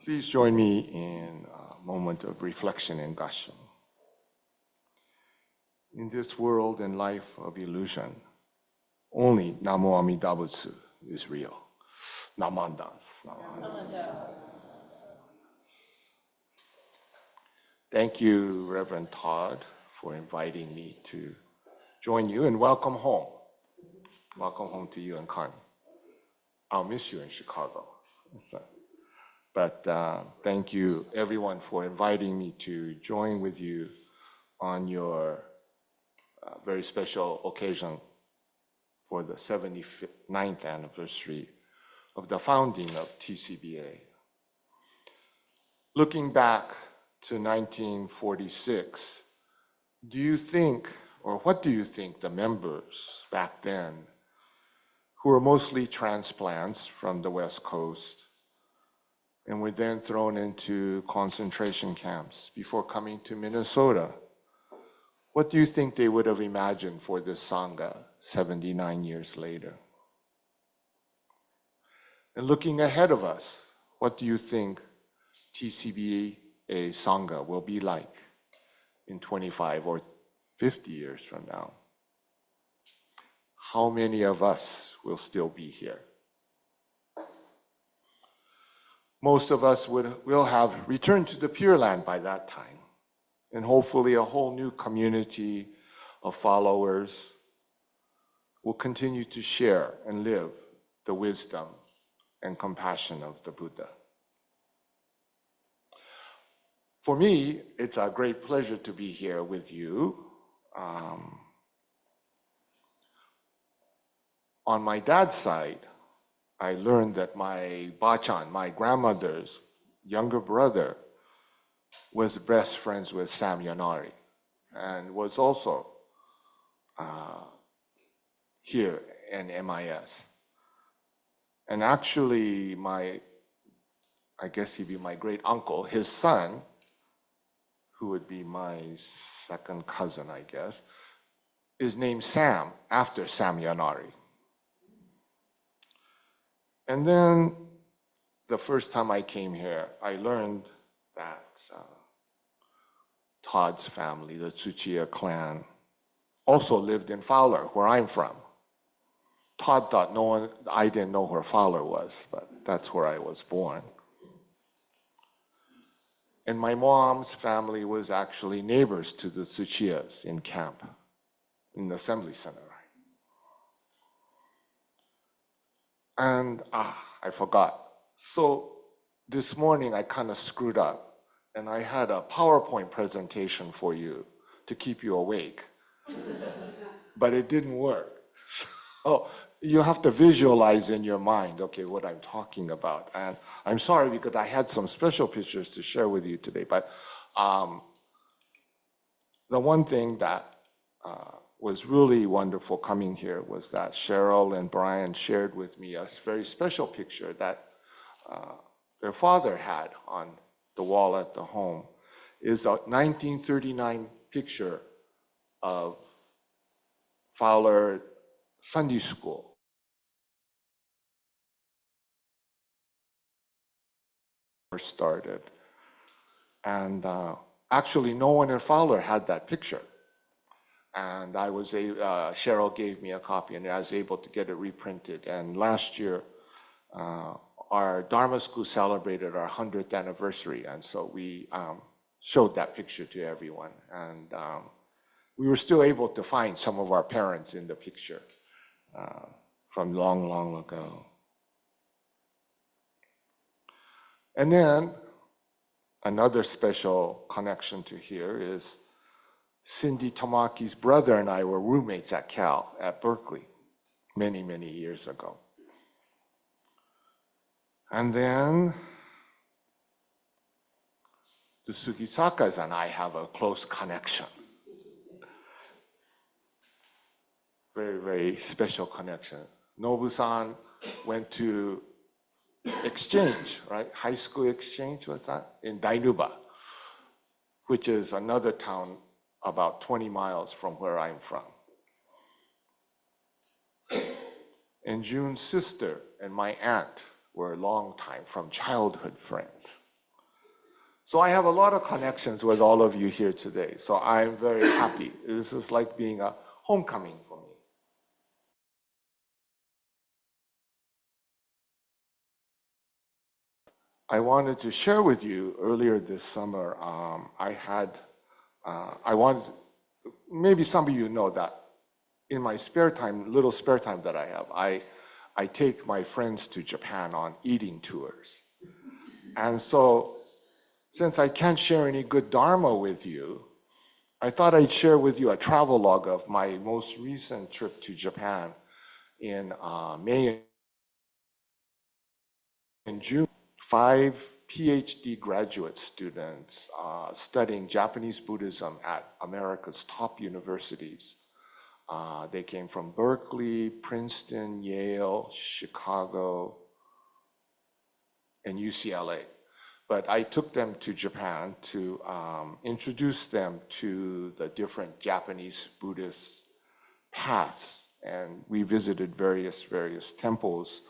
Please join me in a moment of reflection and gasho. In this world and life of illusion, only Namo Amida Butsu is real. Namandas. Thank you, Reverend Todd, for inviting me to join you, and welcome home. Welcome home to you and Connie. I'll miss you in Chicago. But thank you, everyone, for inviting me to join with you on your very special occasion for the 79th anniversary of the founding of TCBA. Looking back to 1946, do you think, or what do you think the members back then, who were mostly transplants from the West Coast and were then thrown into concentration camps before coming to Minnesota, what do you think they would have imagined for this Sangha 79 years later? And looking ahead of us, what do you think TCBA Sangha will be like in 25 or 50 years from now? How many of us will still be here? Most of us will have returned to the Pure Land by that time, and hopefully a whole new community of followers will continue to share and live the wisdom and compassion of the Buddha. For me, it's a great pleasure to be here with you. On my dad's side, I learned that my bachan, my grandmother's younger brother, was best friends with Sam Yanari and was also here in MIS. And actually, I guess he'd be my great uncle, his son, who would be my second cousin, I guess, is named Sam after Sam Yanari. And then the first time I came here, I learned that Todd's family, the Tsuchiya clan, also lived in Fowler, where I'm from. Todd thought I didn't know where Fowler was, but that's where I was born. And my mom's family was actually neighbors to the Tsuchiyas in camp, in the assembly center. And I forgot. So this morning I kind of screwed up, and I had a PowerPoint presentation for you to keep you awake, but it didn't work. So you have to visualize in your mind, okay, what I'm talking about. And I'm sorry because I had some special pictures to share with you today, but the one thing that was really wonderful coming here was that Cheryl and Brian shared with me a very special picture that their father had on the wall at the home. Is a 1939 picture of Fowler Sunday School. Started. And actually no one in Fowler had that picture. And Cheryl gave me a copy and I was able to get it reprinted. And last year, our Dharma school celebrated our 100th anniversary. And so we showed that picture to everyone. And we were still able to find some of our parents in the picture from long, long ago. And then another special connection to here is Cindy Tamaki's brother and I were roommates at Cal, at Berkeley, many, many years ago. And then the Sugisakas and I have a close connection. Very, very special connection. Nobu-san went to exchange, right? High school exchange, was that? In Dainuba, which is another town about 20 miles from where I'm from. And June's sister and my aunt were long time from childhood friends. So I have a lot of connections with all of you here today. So I'm very happy. This is like being a homecoming for me. I wanted to share with you earlier this summer, I wanted, maybe some of you know that in my spare time, little spare time that I have, I take my friends to Japan on eating tours. And so since I can't share any good Dharma with you, I thought I'd share with you a travel log of my most recent trip to Japan in May and June. 5 PhD graduate students studying Japanese Buddhism at America's top universities. They came from Berkeley, Princeton, Yale, Chicago, and UCLA. But I took them to Japan to introduce them to the different Japanese Buddhist paths. And we visited various temples.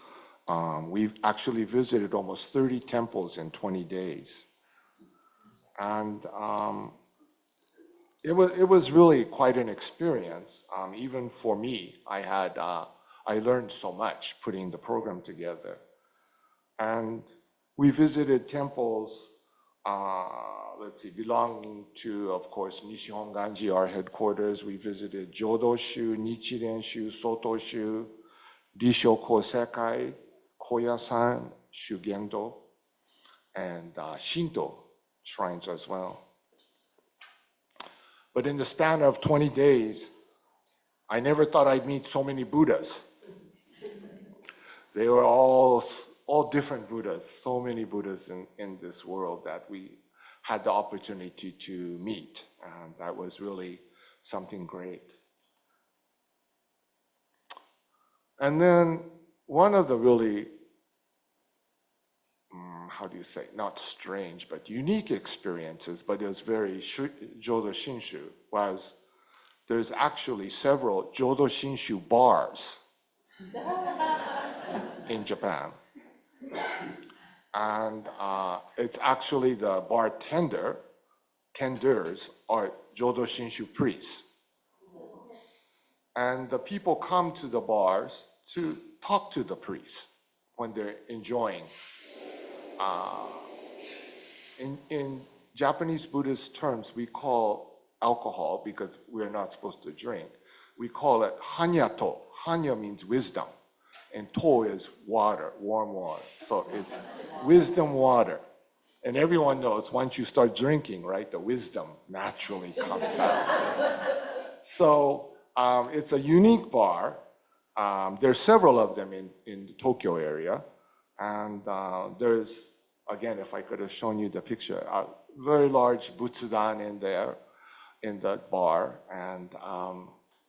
We've actually visited almost 30 temples in 20 days. And it was really quite an experience. Even for me, I learned so much putting the program together. And we visited temples, belonging to, of course, Nishihon Ganji, our headquarters. We visited Jodo-shu, Nichiren-shu, Soto-shu, Risho Kosekai, Koyasan, Shugendo, and Shinto shrines as well. But in the span of 20 days, I never thought I'd meet so many Buddhas. They were all different Buddhas, so many Buddhas in this world that we had the opportunity to meet. And that was really something great. And then one of the really, how do you say, not strange, but unique experiences, but it was very Jodo Shinshu, was there's actually several Jodo Shinshu bars in Japan. And it's actually the tenders are Jodo Shinshu priests. And the people come to the bars to talk to the priests when they're enjoying. In Japanese Buddhist terms, we call alcohol, because we're not supposed to drink, we call it hanyato. Hanya means wisdom, and to is water, warm water. So it's wisdom water. And everyone knows once you start drinking, right, the wisdom naturally comes out. So it's a unique bar. There's several of them in the Tokyo area. And there's, again, if I could have shown you the picture, a very large butsudan in there, in that bar. And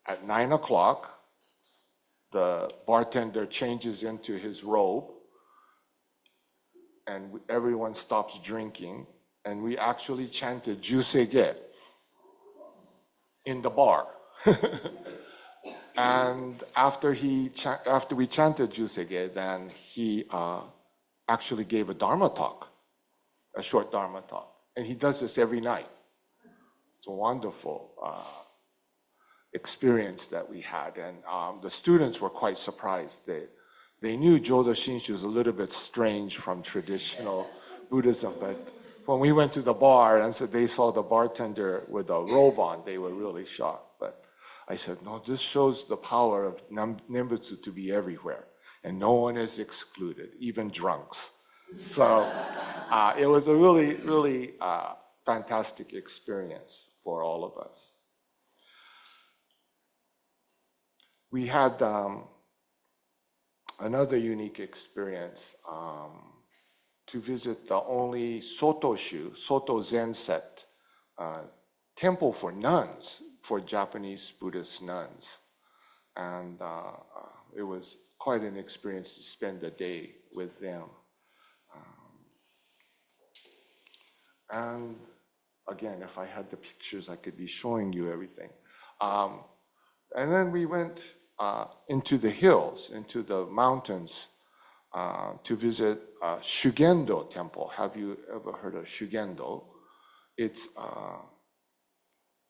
at 9 o'clock, the bartender changes into his robe, and everyone stops drinking. And we actually chanted Jusege in the bar. And after we chanted Jusege, then he actually gave a Dharma talk, a short Dharma talk. And he does this every night. It's a wonderful experience that we had. And the students were quite surprised. They knew Jodo Shinshu is a little bit strange from traditional Buddhism, but when we went to the bar and so they saw the bartender with a robe on, they were really shocked. But I said, no, this shows the power of Nembutsu to be everywhere, and no one is excluded, even drunks. So it was a really, really fantastic experience for all of us. We had another unique experience to visit the only Soto Zen set temple for nuns, for Japanese Buddhist nuns. And it was quite an experience to spend a day with them. And again, if I had the pictures, I could be showing you everything. And then we went into the hills, into the mountains to visit Shugendo Temple. Have you ever heard of Shugendo? It's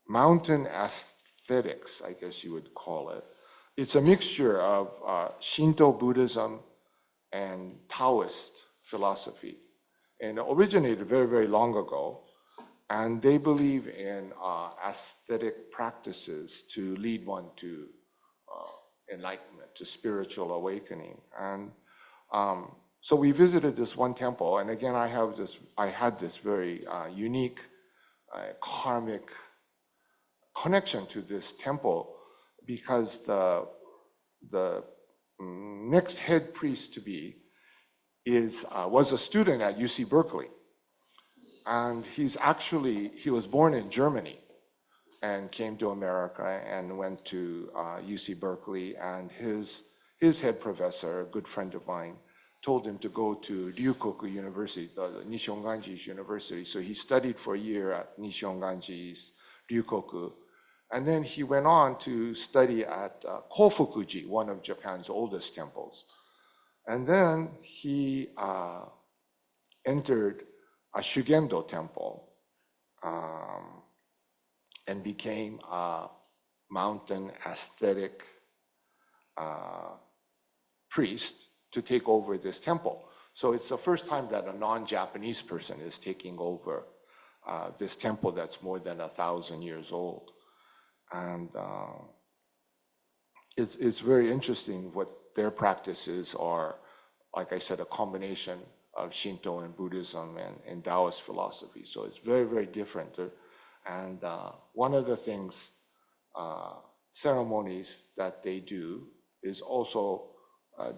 mountain aesthetics, I guess you would call it. It's a mixture of Shinto Buddhism and Taoist philosophy, and it originated very, very long ago. And they believe in aesthetic practices to lead one to enlightenment, to spiritual awakening. And so we visited this one temple, and again, I had this very unique karmic connection to this temple because the next head priest to be was a student at UC Berkeley. And he was born in Germany and came to America and went to UC Berkeley. And his head professor, a good friend of mine, told him to go to Ryukoku University, Nishonganji's university. So he studied for a year at Nishonganji's Ryukoku. And then he went on to study at Kofukuji, one of Japan's oldest temples. And then he entered a Shugendo temple and became a mountain aesthetic priest to take over this temple. So it's the first time that a non-Japanese person is taking over this temple that's more than 1,000 years old. And it's very interesting what their practices are. Like I said, a combination of Shinto and Buddhism and Taoist philosophy. So it's very, very different. And one of the things, ceremonies that they do is also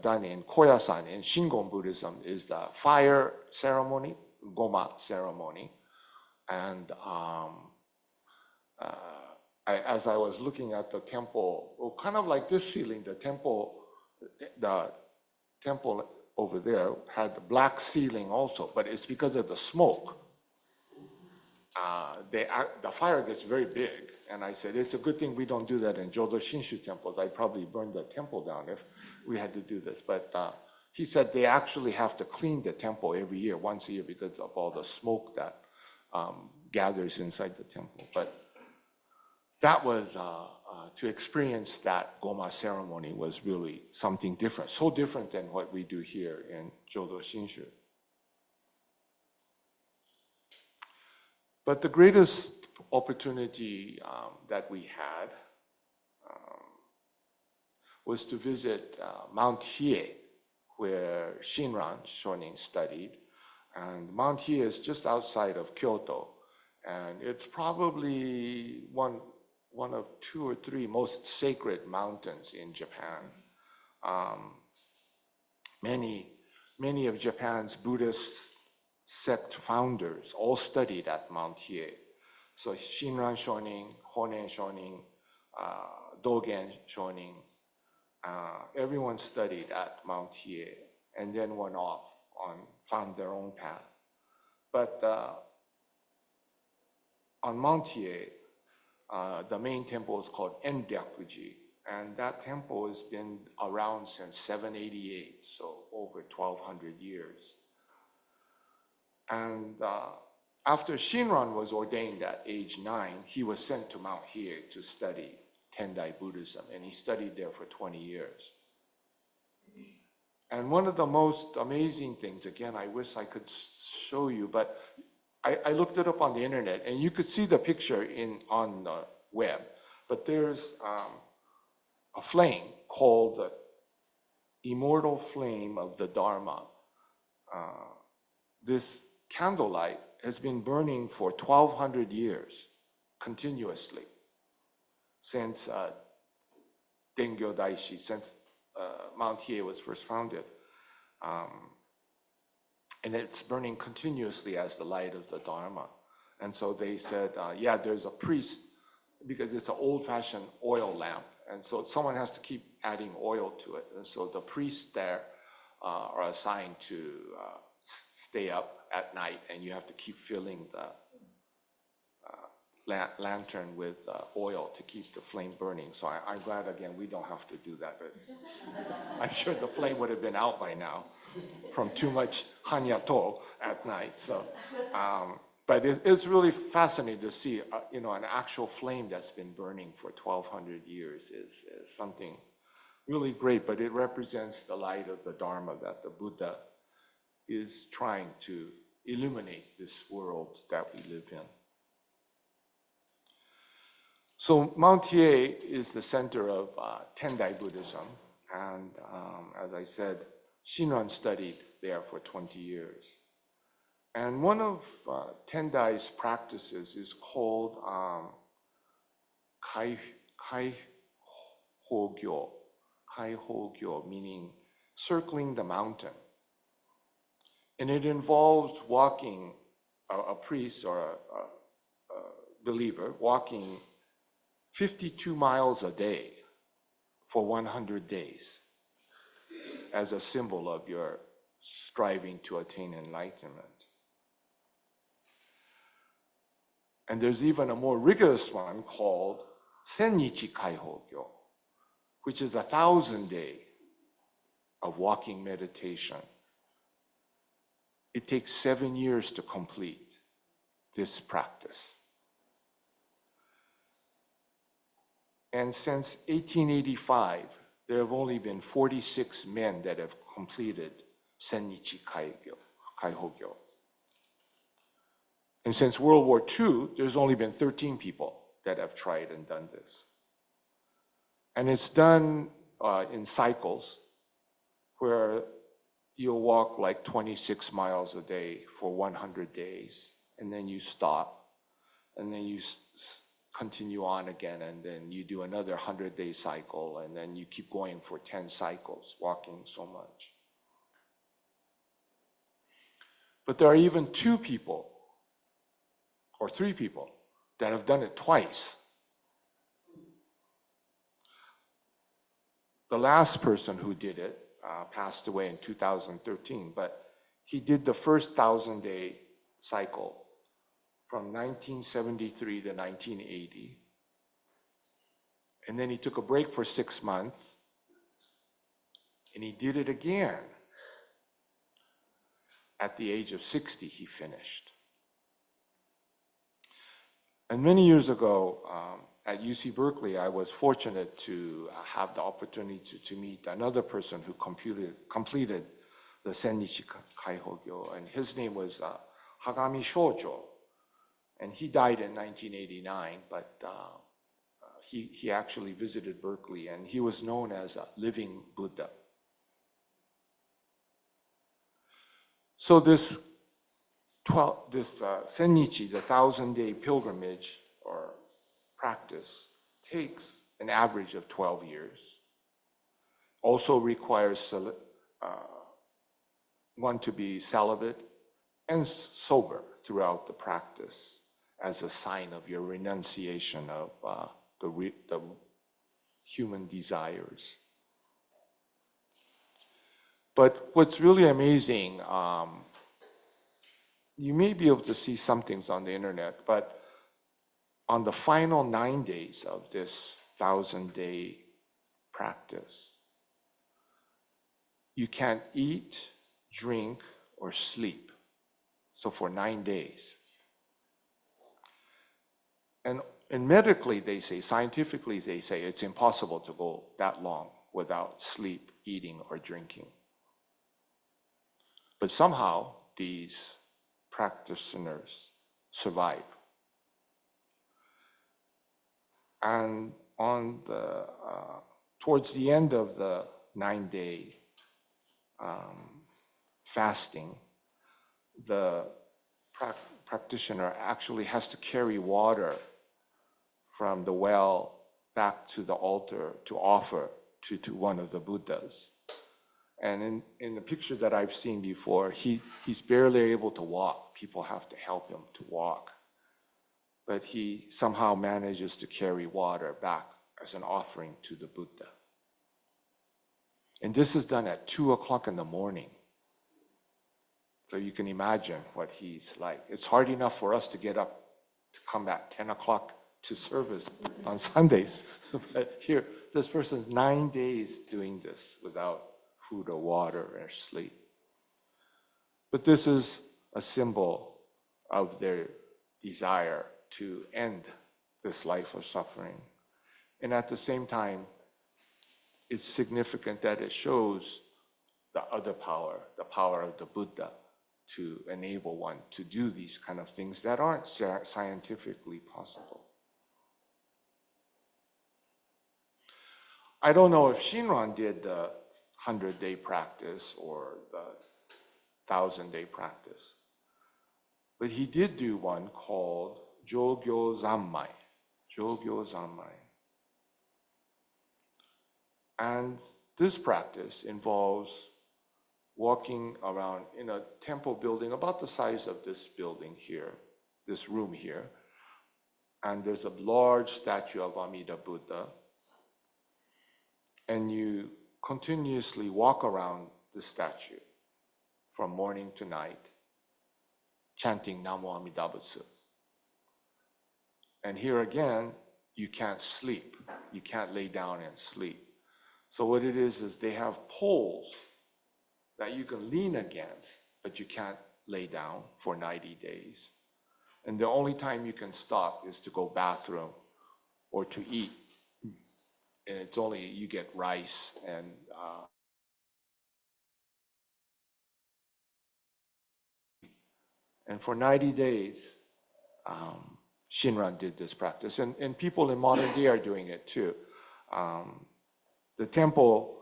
done in Koyasan, in Shingon Buddhism, is the fire ceremony, Goma ceremony. And as I was looking at the temple, well, kind of like this ceiling, the temple over there had the black ceiling also, but it's because of the smoke. The fire gets very big, and I said, it's a good thing we don't do that in Jodo Shinshu temples. I'd probably burn the temple down if we had to do this. But he said they actually have to clean the temple every year, once a year, because of all the smoke that gathers inside the temple. But that was, to experience that Goma ceremony was really something different, so different than what we do here in Jodo Shinshu. But the greatest opportunity that we had was to visit Mount Hiei, where Shinran Shonin studied. And Mount Hiei is just outside of Kyoto. And it's probably one of 2 or 3 most sacred mountains in Japan. Many of Japan's Buddhist sect founders all studied at Mount Hiei. So Shinran Shonin, Honen Shonin, Dogen Shonin, everyone studied at Mount Hiei and then went off found their own path. But on Mount Hiei, the main temple is called Enryakuji, and that temple has been around since 788, so over 1,200 years. And after Shinran was ordained at age 9, he was sent to Mount Hiei to study Tendai Buddhism, and he studied there for 20 years. And one of the most amazing things, again, I wish I could show you, but I looked it up on the internet, and you could see the picture on the web, but there's a flame called the immortal flame of the Dharma. This candlelight has been burning for 1,200 years continuously since Dengyo Daishi, since Mount Hiei was first founded. And it's burning continuously as the light of the Dharma. And so they said, yeah, there's a priest, because it's an old-fashioned oil lamp. And so someone has to keep adding oil to it. And so the priests there are assigned to stay up at night, and you have to keep filling lantern with oil to keep the flame burning. So I'm glad, again, we don't have to do that. But I'm sure the flame would have been out by now from too much hanyato at night. So, but it's really fascinating to see, an actual flame that's been burning for 1,200 years is something really great, but it represents the light of the Dharma that the Buddha is trying to illuminate this world that we live in. So Mount Hiei is the center of Tendai Buddhism, and as I said, Shinran studied there for 20 years. And one of Tendai's practices is called Kai Hogyo, meaning circling the mountain. And it involves walking, a priest or a believer walking 52 miles a day for 100 days as a symbol of your striving to attain enlightenment. And there's even a more rigorous one called Sennichi Kaihogyo, which is 1,000-day of walking meditation. It takes 7 years to complete this practice. And since 1885, there have only been 46 men that have completed Sennichi Kaihogyo. And since World War II, there's only been 13 people that have tried and done this. And it's done in cycles where you'll walk like 26 miles a day for 100 days, and then you stop, and then you continue on again, and then you do another 100-day cycle, and then you keep going for 10 cycles, walking so much. But there are even 2 people or 3 people that have done it twice. The last person who did it passed away in 2013, but he did the first 1,000-day cycle from 1973 to 1980. And then he took a break for 6 months, and he did it again. At the age of 60, he finished. And many years ago, at UC Berkeley, I was fortunate to have the opportunity to meet another person who completed the Sennichi Kaihogyo, and his name was Hagami Shojo. And he died in 1989, but he actually visited Berkeley, and he was known as a living Buddha. So this Sennichi, the 1,000-day pilgrimage or practice, takes an average of 12 years. Also requires one to be celibate and sober throughout the practice as a sign of your renunciation of the human desires. But what's really amazing, you may be able to see some things on the internet, but on the final 9 days of this 1,000-day practice, you can't eat, drink, or sleep. So for 9 days. And medically, they say, scientifically, they say it's impossible to go that long without sleep, eating, or drinking. But somehow, these practitioners survive. And towards the end of the 9-day fasting, the practitioner actually has to carry water from the well back to the altar to offer to one of the Buddhas. And in the picture that I've seen before, he's barely able to walk. People have to help him to walk. But he somehow manages to carry water back as an offering to the Buddha. And this is done at 2 o'clock in the morning. So you can imagine what he's like. It's hard enough for us to get up to come at 10 o'clock to service on Sundays. But here, this person's 9 days doing this without food or water or sleep. But this is a symbol of their desire to end this life of suffering. And at the same time, it's significant that it shows the other power, the power of the Buddha, to enable one to do these kind of things that aren't scientifically possible. I don't know if Shinran did the 100-day practice or the 1,000-day practice, but he did do one called Jogyo Zammai. Jogyo Zammai. And this practice involves walking around in a temple building about the size of this building here, this room here. And there's a large statue of Amida Buddha. And you continuously walk around the statue from morning to night, chanting Namo Amida Butsu. And here again, you can't sleep. You can't lay down and sleep. So what it is they have poles that you can lean against, but you can't lay down for 90 days. And the only time you can stop is to go bathroom or to eat. And it's only, you get rice and for 90 days, Shinran did this practice. And people in modern day are doing it too. The temple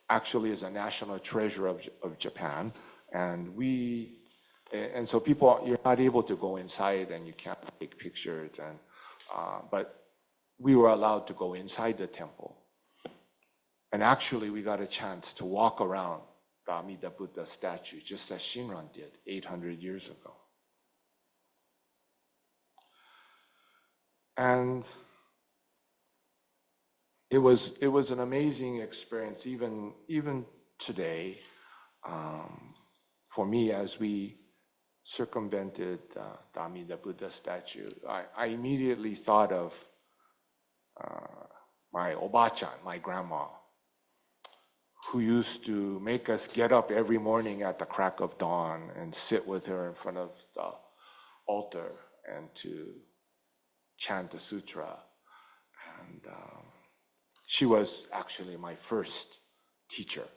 actually is a national treasure of Japan. And so people, you're not able to go inside and you can't take pictures. But we were allowed to go inside the temple. And actually, we got a chance to walk around the Amida Buddha statue, just as Shinran did 800 years ago. And it was an amazing experience, even today, for me, as we circumvented the Amida Buddha statue. I immediately thought of my oba-chan, my grandma, who used to make us get up every morning at the crack of dawn and sit with her in front of the altar and to chant the sutra. And she was actually my first teacher.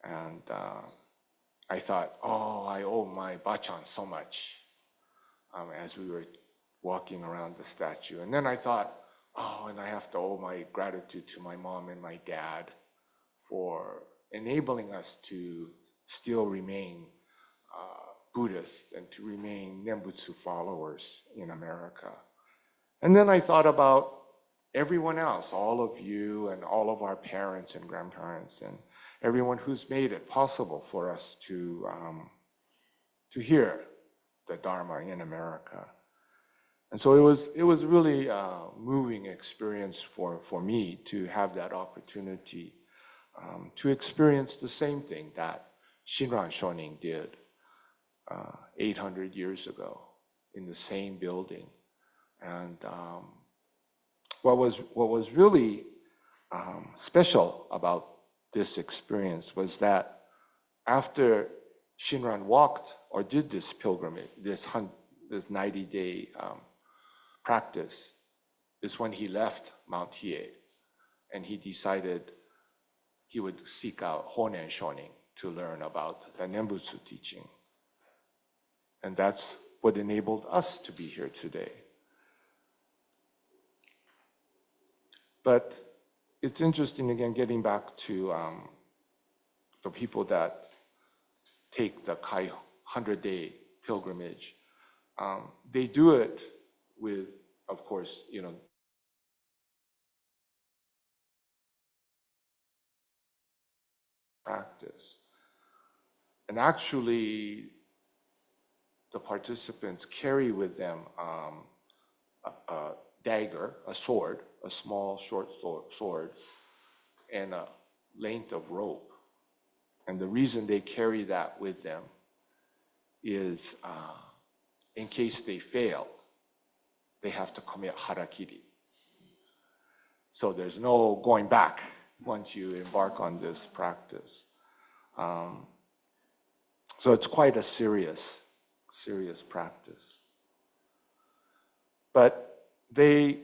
And I thought, oh, I owe my bachan so much as we were walking around the statue. And then I thought, oh, and I have to owe my gratitude to my mom and my dad for enabling us to still remain Buddhist and to remain Nembutsu followers in America. And then I thought about everyone else, all of you and all of our parents and grandparents and everyone who's made it possible for us to hear the Dharma in America. And so it was really a moving experience for me to have that opportunity to experience the same thing that Shinran Shonin did 800 years ago in the same building. And what was really special about this experience was that after Shinran walked or did this pilgrimage, this 90-day practice, is when he left Mount Hiei and he decided he would seek out Honen Shonin to learn about the Nembutsu teaching. And that's what enabled us to be here today. But it's interesting, again, getting back to the people that take the 100-day pilgrimage. They do it with, of course, practice. And actually, the participants carry with them a dagger, a sword, a small short sword, and a length of rope. And the reason they carry that with them is in case they fail they have to commit harakiri. So there's no going back once you embark on this practice. So it's quite a serious practice. But they,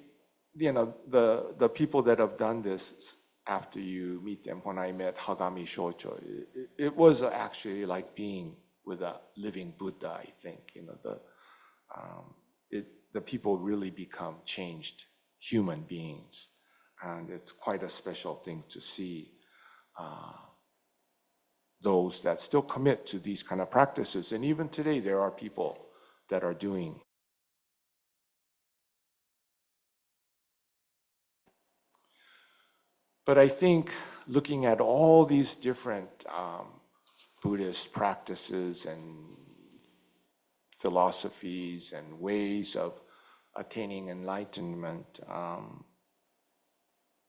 the people that have done this, after you meet them, when I met Hagami Shocho, it was actually like being with a living Buddha, I think. The people really become changed human beings. And it's quite a special thing to see those that still commit to these kind of practices. And even today, there are people that are doing. But I think looking at all these different Buddhist practices and philosophies and ways of attaining enlightenment,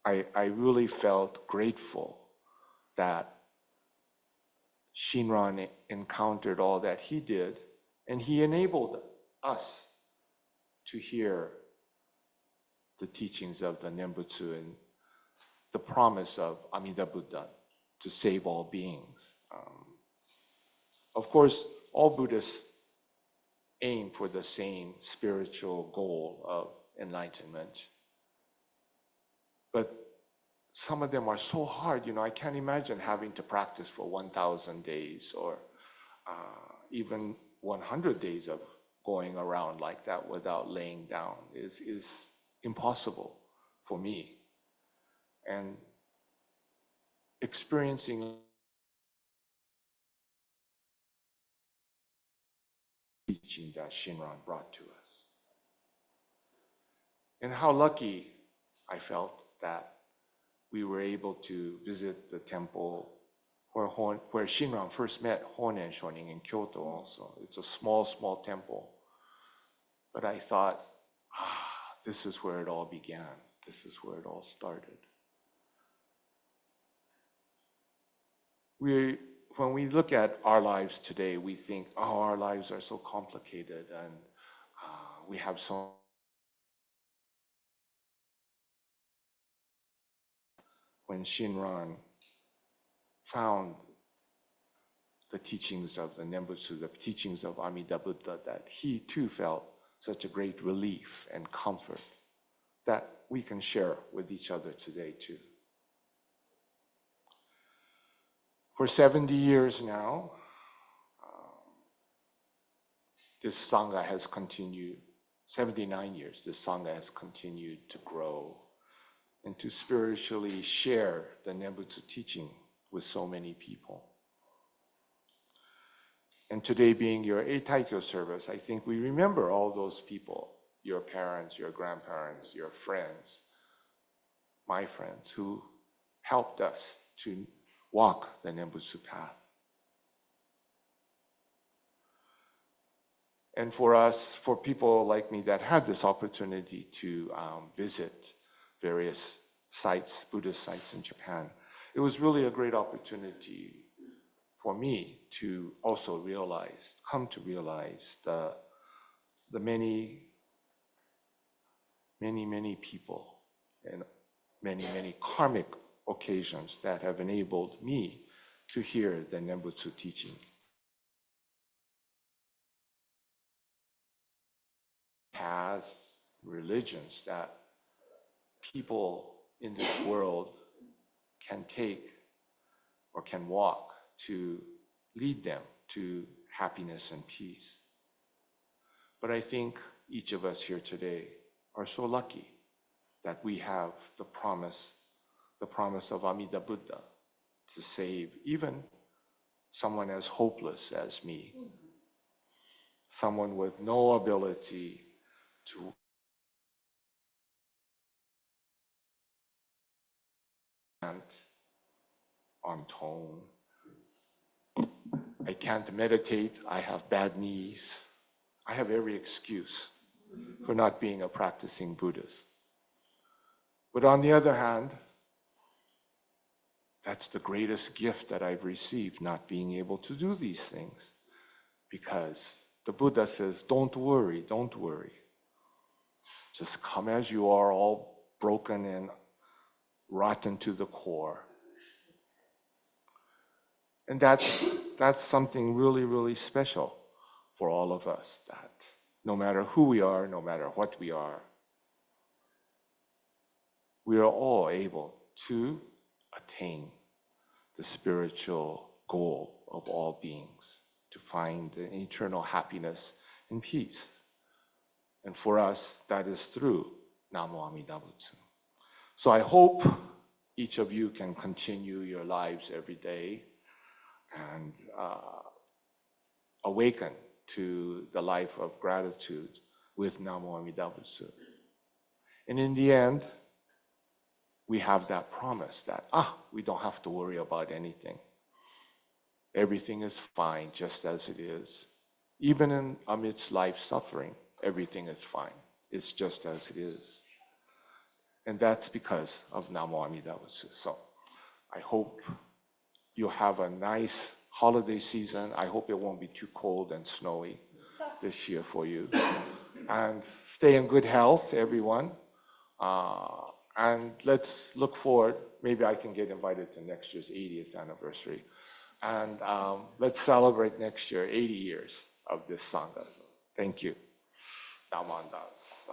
I really felt grateful that Shinran encountered all that he did, and he enabled us to hear the teachings of the Nembutsu and the promise of Amida Buddha to save all beings. Of course, all Buddhists aim for the same spiritual goal of enlightenment, but some of them are so hard. I can't imagine having to practice for 1,000 days or even 100 days of going around like that without laying down is impossible for me. And experiencing teaching that Shinran brought to us. And how lucky I felt that we were able to visit the temple where Shinran first met Honen Shonin in Kyoto also. It's a small temple. But I thought, this is where it all began. This is where it all started. When we look at our lives today, we think, our lives are so complicated and we have so. When Shinran found the teachings of the Nembutsu, the teachings of Amida Buddha, that he too felt such a great relief and comfort that we can share with each other today too. For 70 years now, this Sangha has continued, 79 years, this Sangha has continued to grow and to spiritually share the Nembutsu teaching with so many people. And today being your Eitaikyo service, I think we remember all those people, your parents, your grandparents, your friends, my friends, who helped us to walk the Nembutsu path. And for us, for people like me that had this opportunity to visit various sites, Buddhist sites in Japan, it was really a great opportunity for me to also come to realize the many people and many karmic occasions that have enabled me to hear the Nembutsu teaching. Paths, religions that people in this world can take or can walk to lead them to happiness and peace. But I think each of us here today are so lucky that we have the promise of Amida Buddha to save even someone as hopeless as me, someone with no ability to on tone. I can't meditate, I have bad knees. I have every excuse for not being a practicing Buddhist. But on the other hand, that's the greatest gift that I've received, not being able to do these things. Because the Buddha says, don't worry, don't worry. Just come as you are, all broken and rotten to the core. And that's something really, really special for all of us, that no matter who we are, no matter what we are all able to attain the spiritual goal of all beings, to find the eternal happiness and peace. And for us, that is through Namo Amida Butsu. So I hope each of you can continue your lives every day and awaken to the life of gratitude with Namo Amida Butsu. And in the end, we have that promise that, we don't have to worry about anything. Everything is fine just as it is. Even amidst life suffering, everything is fine. It's just as it is. And that's because of Namo Amida Butsu. So I hope you have a nice holiday season. I hope it won't be too cold and snowy this year for you. And stay in good health, everyone. And let's look forward. Maybe I can get invited to next year's 80th anniversary. And let's celebrate next year 80 years of this Sangha. So thank you. Namandas.